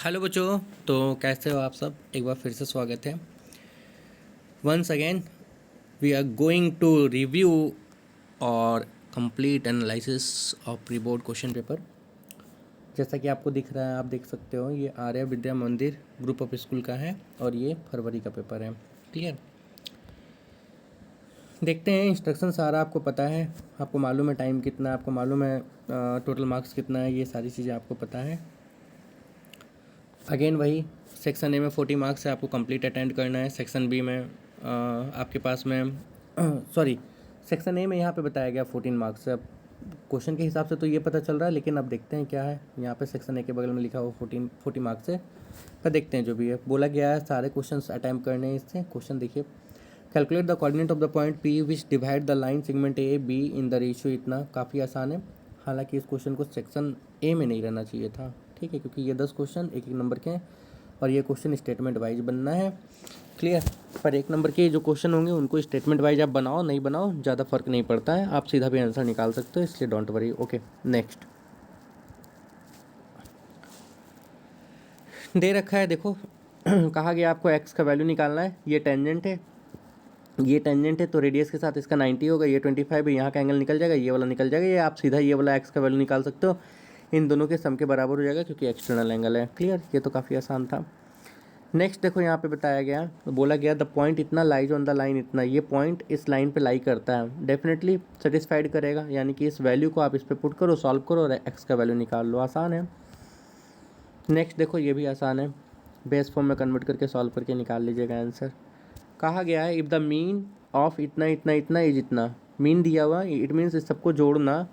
Hello बच्चों। तो कैसे हो आप सब? एक बार फिर से स्वागत है। Once again we are going to review और complete analysis of pre board question paper. जैसा कि आपको दिख रहा है, आप देख सकते हो, ये आर्य विद्या मंदिर ग्रुप ऑफ स्कूल का है और ये फरवरी का पेपर है। क्लियर? देखते हैं। इंस्ट्रक्शन सारा आपको पता है, आपको मालूम है टाइम कितना है, आपको मालूम है टोटल मार्क्स कितना है, ये सारी चीज़ें आपको पता है। अगेन वही, सेक्शन ए में 40 मार्क्स है, आपको कंप्लीट अटेंड करना है। सेक्शन बी में आपके पास में सॉरी, सेक्शन ए में यहाँ पे बताया गया 14 मार्क्स है। अब क्वेश्चन के हिसाब से तो ये पता चल रहा है, लेकिन अब देखते हैं क्या है। यहाँ पे सेक्शन ए के बगल में लिखा हुआ 40 मार्क्स है, पर देखते हैं जो भी है। बोला गया है सारे क्वेश्चन अटैम्प्ट करने हैं इससे। क्वेश्चन देखिए, calculate the coordinate of the point P which divide the line segment A B in the ratio. इतना काफ़ी आसान है, हालांकि इस क्वेश्चन को सेक्शन ए में नहीं रहना चाहिए था, ठीक है, क्योंकि ये 10 क्वेश्चन एक नंबर के हैं और ये क्वेश्चन स्टेटमेंट वाइज बनना है। क्लियर? पर एक नंबर के जो क्वेश्चन होंगे उनको स्टेटमेंट वाइज आप बनाओ नहीं बनाओ ज़्यादा फर्क नहीं पड़ता है, आप सीधा भी आंसर निकाल सकते हो, इसलिए डोंट वरी। ओके, नेक्स्ट दे रखा है, देखो कहा गया आपको एक्स का वैल्यू निकालना है। ये टेंजेंट है, ये टेंजेंट है, तो रेडियस के साथ इसका 90 होगा, ये 25 है, यहाँ का एंगल निकल जाएगा, ये वाला निकल जाएगा, ये आप सीधा ये वाला एक्स का वैल्यू निकाल सकते हो। इन दोनों के सम के बराबर हो जाएगा क्योंकि एक्सटर्नल एंगल है। क्लियर? ये तो काफ़ी आसान था। नेक्स्ट देखो, यहाँ पे बताया गया, बोला गया द पॉइंट इतना लाइज ऑन द लाइन इतना, ये पॉइंट इस लाइन पे लाई करता है, डेफिनेटली सेटिस्फाइड करेगा, यानी कि इस वैल्यू को आप इस पे पुट करो, सॉल्व करो और एक्स का वैल्यू निकाल लो। आसान है। नेक्स्ट देखो, ये भी आसान है, बेस फॉर्म में कन्वर्ट करके सॉल्व करके निकाल लीजिएगा आंसर। कहा गया है इफ़ द मीन ऑफ इतना इतना इतना इज इतना, मीन दिया हुआ, इट मीन्स इस सबको जोड़ना,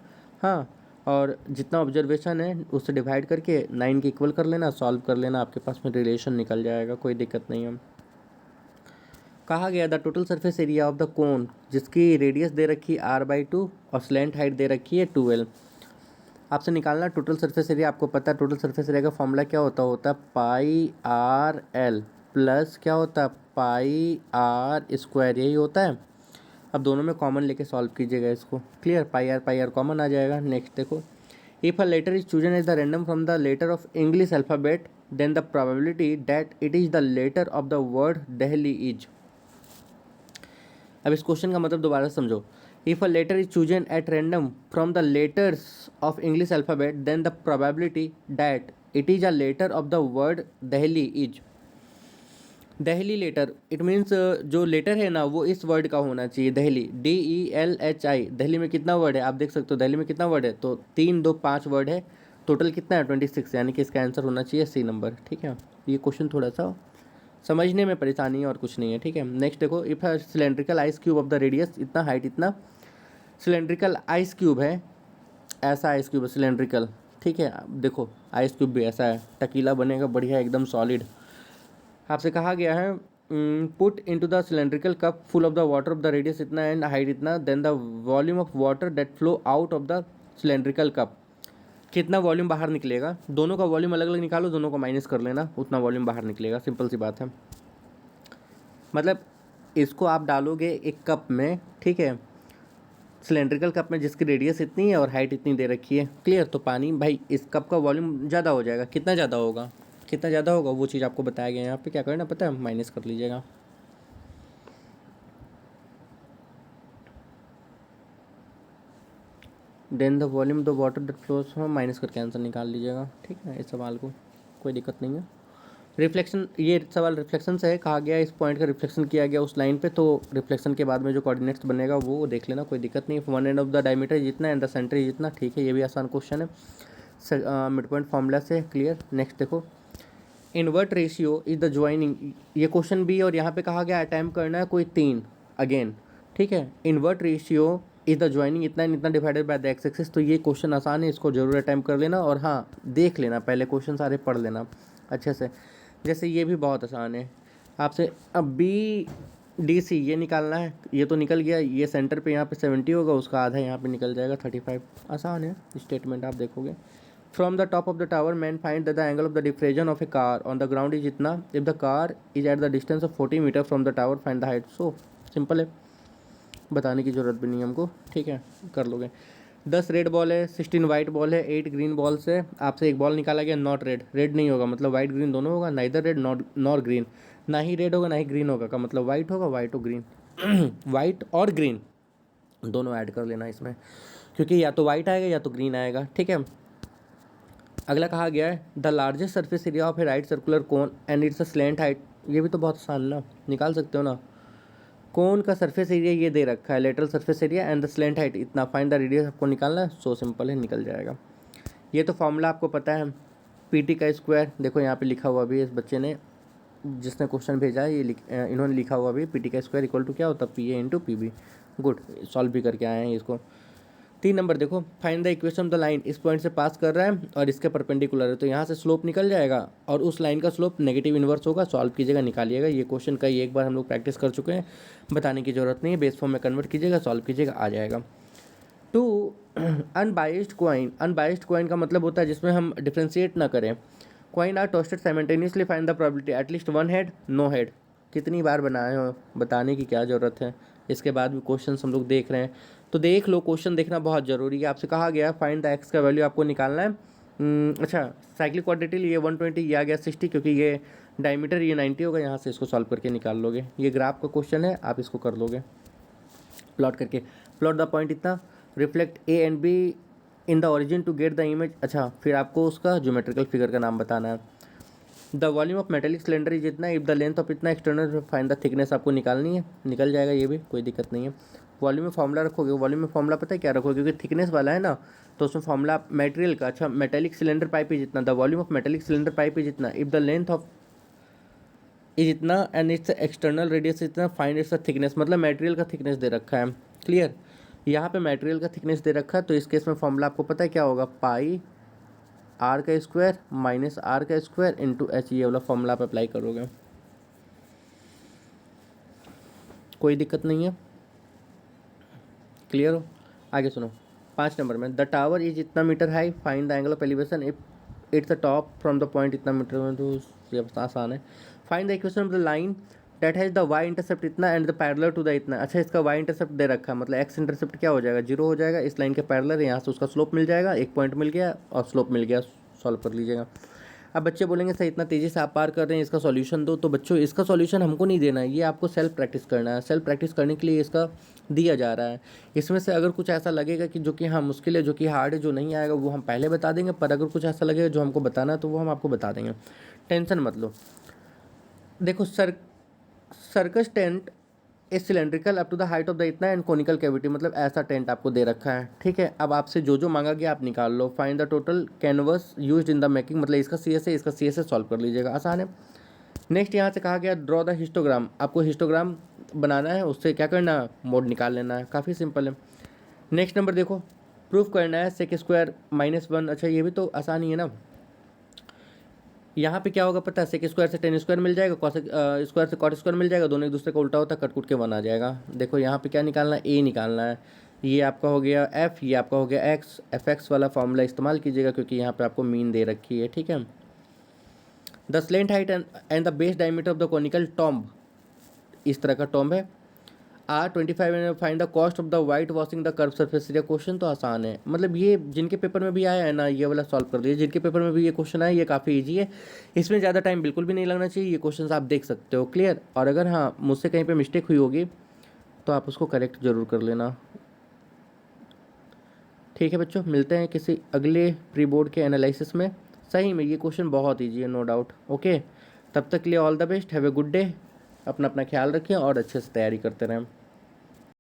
हाँ, और जितना ऑब्जर्वेशन है उससे डिवाइड करके 9 के इक्वल कर लेना, सॉल्व कर लेना, आपके पास में रिलेशन निकल जाएगा, कोई दिक्कत नहीं है। कहा गया the total surface area of the cone, जिसकी रेडियस दे रखी है r/2 और स्लैंट हाइट दे रखी है 12। आपसे निकालना टोटल सरफेस एरिया। आपको पता है टोटल सरफेस एरिया का फॉर्मूला क्या होता है πr/l प्लस क्या होता है πr², यही होता है। अब दोनों में कॉमन लेके सॉल्व कीजिएगा इसको। क्लियर? पाई आर कॉमन आ जाएगा। नेक्स्ट देखो, if a letter is chosen as the random from the letter of English alphabet then the probability that it is the letter of the word Delhi is. अब इस question का मतलब दोबारा समझो। If a letter is chosen at random from the letters of English alphabet then the probability that it is a letter of the word Delhi is. दहली letter, it means जो letter है ना वो इस वर्ड का होना चाहिए, दहली, DELHI। दहली में कितना वर्ड है आप देख सकते हो, दहली में कितना वर्ड है, तो 3 2 5 वर्ड है, टोटल कितना है 26, यानी कि इसका आंसर होना चाहिए सी नंबर। ठीक है, ये क्वेश्चन थोड़ा सा समझने में परेशानी है और कुछ नहीं है। ठीक है, नेक्स्ट देखो, if cylindrical ice cube of the radius इतना, हाइट इतना, सिलेंड्रिकल आइस क्यूब है, ऐसा आइस क्यूब है सिलेंड्रिकल। ठीक है, अब देखो आइस क्यूब भी ऐसा है, टकीला बनेगा बढ़िया एकदम सॉलिड। आपसे कहा गया है put into the cylindrical cup full of the water of the radius इतना एंड हाइट इतना, then the volume of water that flow out of the cylindrical cup. कितना वॉल्यूम बाहर निकलेगा, दोनों का वॉल्यूम अलग अलग निकालो, दोनों को माइनस कर लेना, उतना वॉल्यूम बाहर निकलेगा। सिंपल सी बात है, मतलब इसको आप डालोगे एक कप में, ठीक है, सिलेंड्रिकल कप में जिसकी रेडियस इतनी है और हाइट इतनी दे रखी है। क्लियर? तो पानी भाई इस कप का वॉल्यूम ज़्यादा हो जाएगा, कितना ज़्यादा होगा, कितना ज़्यादा होगा वो चीज़ आपको बताया गया है। यहाँ पे क्या करना पता है, माइनस कर लीजिएगा। Then the volume the water that flows, minus करके आंसर निकाल लीजिएगा। ठीक है, इस सवाल को कोई दिक्कत नहीं है। रिफ्लेक्शन, ये सवाल रिफ्लेक्शन से है, कहा गया इस पॉइंट का रिफ्लेक्शन किया गया उस लाइन पे, तो रिफ्लेक्शन के बाद में जो कोऑर्डिनेट्स बनेगा वो देख लेना, कोई दिक्कत नहीं है। One end of the diameter जितना एंड द सेंटर जितना। ठीक है, ये भी आसान क्वेश्चन है मिड पॉइंट फार्मूला से। क्लियर? नेक्स्ट देखो, invert ratio is the joining, ये क्वेश्चन भी, और यहाँ पे कहा गया अटैम्प्ट करना है कोई 3 अगेन। ठीक है, invert ratio is the joining इतना इतना divided by the X axis. तो ये क्वेश्चन आसान है, इसको जरूर अटैम्प्ट कर लेना, और हाँ देख लेना पहले क्वेश्चन सारे पढ़ लेना अच्छे से। जैसे ये भी बहुत आसान है, आपसे अब BDC ये निकालना है, ये तो निकल गया, ये सेंटर पे यहाँ पे 70 होगा, उसका आधा यहाँ पे निकल जाएगा 35। आसान है स्टेटमेंट, आप देखोगे। From the top of the tower man find the angle of the depression of a car on the ground is इतना, if the car is at the distance of 40 meter from the tower find the height. So simple है, बताने की ज़रूरत भी नहीं हमको। ठीक है, कर लोगे। 10 रेड बॉल है, 16 वाइट बॉल है, 8 ग्रीन बॉल्स है। आपसे एक बॉल निकाला गया नॉट रेड, रेड नहीं होगा मतलब वाइट ग्रीन दोनों होगा, नाइदर रेड नॉर ग्रीन, ना ही रेड होगा ना ही ग्रीन होगा का मतलब वाइट होगा, वाइट और ग्रीन वाइट और ग्रीन दोनों ऐड कर लेना इसमें, क्योंकि या तो वाइट आएगा या तो ग्रीन आएगा, ठीक है। अगला कहा गया है the largest surface area of A right circular cone and it's a slant height. ये भी तो बहुत आसान ना, निकाल सकते हो ना। कोन का सरफेस एरिया ये दे रखा है, lateral surface area and the slant height इतना, फाइंड द रेडियस आपको निकालना है, सो सिंपल है, निकल जाएगा। ये तो फॉर्मूला आपको पता है, पीटी का स्क्वायर, देखो यहाँ पे लिखा हुआ भी है, इस बच्चे ने जिसने क्वेश्चन भेजा है इन्होंने लिखा हुआ भी, पीटी का स्क्वायर इक्वल टू क्या होता है, P A into P B. Good, solve भी करके आए हैं इसको। 3 नंबर देखो, find the equation of the line, इस पॉइंट से पास कर रहा है और इसके परपेंडिकुलर है, तो यहाँ से स्लोप निकल जाएगा और उस लाइन का स्लोप नेगेटिव इन्वर्स होगा, सॉल्व कीजिएगा, निकालिएगा। ये क्वेश्चन कई एक बार हम लोग प्रैक्टिस कर चुके हैं, बताने की जरूरत नहीं है, बेस फॉर्म में कन्वर्ट कीजिएगा, सॉल्व कीजिएगा, आ जाएगा। Two unbiased coin, unbiased coin का मतलब होता है जिसमें हम डिफ्रेंशिएट ना करें। Coin are tossed simultaneously, find the probability at least one head no head. कितनी बार बनाए हो, बताने की क्या ज़रूरत है, इसके बाद भी क्वेश्चन हम लोग देख रहे हैं तो देख लो, क्वेश्चन देखना बहुत ज़रूरी है। आपसे कहा गया फाइंड द एक्स का वैल्यू आपको निकालना है। अच्छा, साइक्लिक क्वाड्रेटिल ये 120, ये आ गया 60, क्योंकि ये डायमीटर ये 90 होगा, यहाँ से इसको सॉल्व करके निकाल लोगे। ये ग्राफ का क्वेश्चन है, आप इसको कर लोगे प्लॉट करके। प्लॉट द पॉइंट इतना, reflect A and B in the origin to get the image. अच्छा, फिर आपको उसका ज्योमेट्रिकल फिगर का नाम बताना है। The volume of metallic cylinder is इतना, इफ द लेंथ ऑफ इतना, एक्सटर्नल फाइंड द थिकनेस आपको निकालनी है, निकल जाएगा, ये भी कोई दिक्कत नहीं है। वॉल्यूम में फॉर्मूला रखोगे, वॉल्यूम में फॉर्मूला पता है क्या रखोगे, क्योंकि थिकनेस वाला है ना, तो उसमें फॉर्मूला मटेरियल का, अच्छा मेटेलिक सिलेंडर पाइप इज इतना, the volume of metallic cylinder pipe is इतना, if the length of is इतना एंड इट्स एक्सटर्नल रेडियस इतना, फाइंड इट्स थिकनेस, मतलब मटेरियल का थिकनेस दे रखा है। क्लियर, यहाँ पे मटेरियल का थिकनेस दे रखा है, तो इस केस में फॉर्मूला आपको पता है क्या होगा, पाई आर का स्क्वायर माइनस आर का स्क्वायर इंटू एच, ये वाला फॉर्मूला आप अप्लाई करोगे, कोई दिक्कत नहीं है। क्लियर हो, आगे सुनो। 5 नंबर में, द टावर इज इतना meter high, find the angle of elevation if its the top from the point इतना मीटर में, तो ये आसान है। Find the equation of the line that has the y intercept इतना and the parallel to the इतना। अच्छा, इसका वाई इंटरसेप्ट दे रखा है, मतलब एक्स इंटरसेप्ट क्या हो जाएगा, 0 हो जाएगा, इस लाइन के पैरेलल है, यहाँ से उसका स्लोप मिल जाएगा, एक पॉइंट मिल गया और स्लोप मिल गया, सॉल्व कर लीजिएगा। अब बच्चे बोलेंगे सर इतना तेज़ी से आप पार कर रहे हैं, इसका सॉल्यूशन दो, तो बच्चों इसका सॉल्यूशन हमको नहीं देना है, ये आपको सेल्फ प्रैक्टिस करना है, सेल्फ प्रैक्टिस करने के लिए इसका दिया जा रहा है। इसमें से अगर कुछ ऐसा लगेगा कि जो कि हाँ मुश्किल है, जो कि हार्ड है, जो नहीं आएगा वो हम पहले बता देंगे, पर अगर कुछ ऐसा लगेगा जो हमको बताना है तो वो हम आपको बता देंगे, टेंशन मत लो। देखो circus tent is cylindrical up to the height of the इतना एंड कोनिकल कैविटी, मतलब ऐसा टेंट आपको दे रखा है, ठीक है। अब आपसे जो जो मांगा गया आप निकाल लो। Find the total canvas used in the making, मतलब इसका सी एस है, इसका सी एस है, सॉल्व कर लीजिएगा, आसान है। नेक्स्ट यहाँ से कहा गया ड्रॉ द हिस्टोग्राम, आपको हिस्टोग्राम बनाना है, उससे क्या करना है, मोड निकाल लेना है, काफ़ी सिंपल है। नेक्स्ट नंबर देखो, प्रूफ करना है सेक स्क्वायर -1, अच्छा ये भी तो आसान ही है ना। यहाँ पे क्या होगा पता है, सेक स्क्वायर से टेन स्क्वायर मिल जाएगा, कॉस स्क्वायर से कॉट स्क्वायर मिल जाएगा, दोनों एक दूसरे का उल्टा होता है, कट कुट के 1 आ जाएगा। देखो यहाँ पे क्या निकालना है, ए निकालना है, ये आपका हो गया एफ, ये आपका हो गया एक्स, एफ एक्स वाला फॉर्मूला इस्तेमाल कीजिएगा क्योंकि यहाँ पे आपको मीन दे रखी है, ठीक है। The slant height and the base diameter of the conical tomb, इस तरह का टॉम्ब है, R25 and find the cost of the white washing the curve surface area. Question तो आसान है, मतलब ये जिनके पेपर में भी आया है ना, ये वाला सॉल्व कर दिए, जिनके पेपर में भी ये क्वेश्चन आया, ये काफ़ी इजी है, इसमें ज़्यादा टाइम बिल्कुल भी नहीं लगना चाहिए, ये क्वेश्चन आप देख सकते हो। क्लियर, और अगर हाँ मुझसे कहीं पे मिस्टेक हुई होगी तो आप उसको करेक्ट जरूर कर लेना, ठीक है बच्चों। मिलते हैं किसी अगले प्री बोर्ड के एनालिसिस में। सही में ये क्वेश्चन बहुत ईजी है, नो डाउट। ओके, तब तक के लिए all the best, have a good day, अपना अपना ख्याल रखें और अच्छे से तैयारी करते रहें।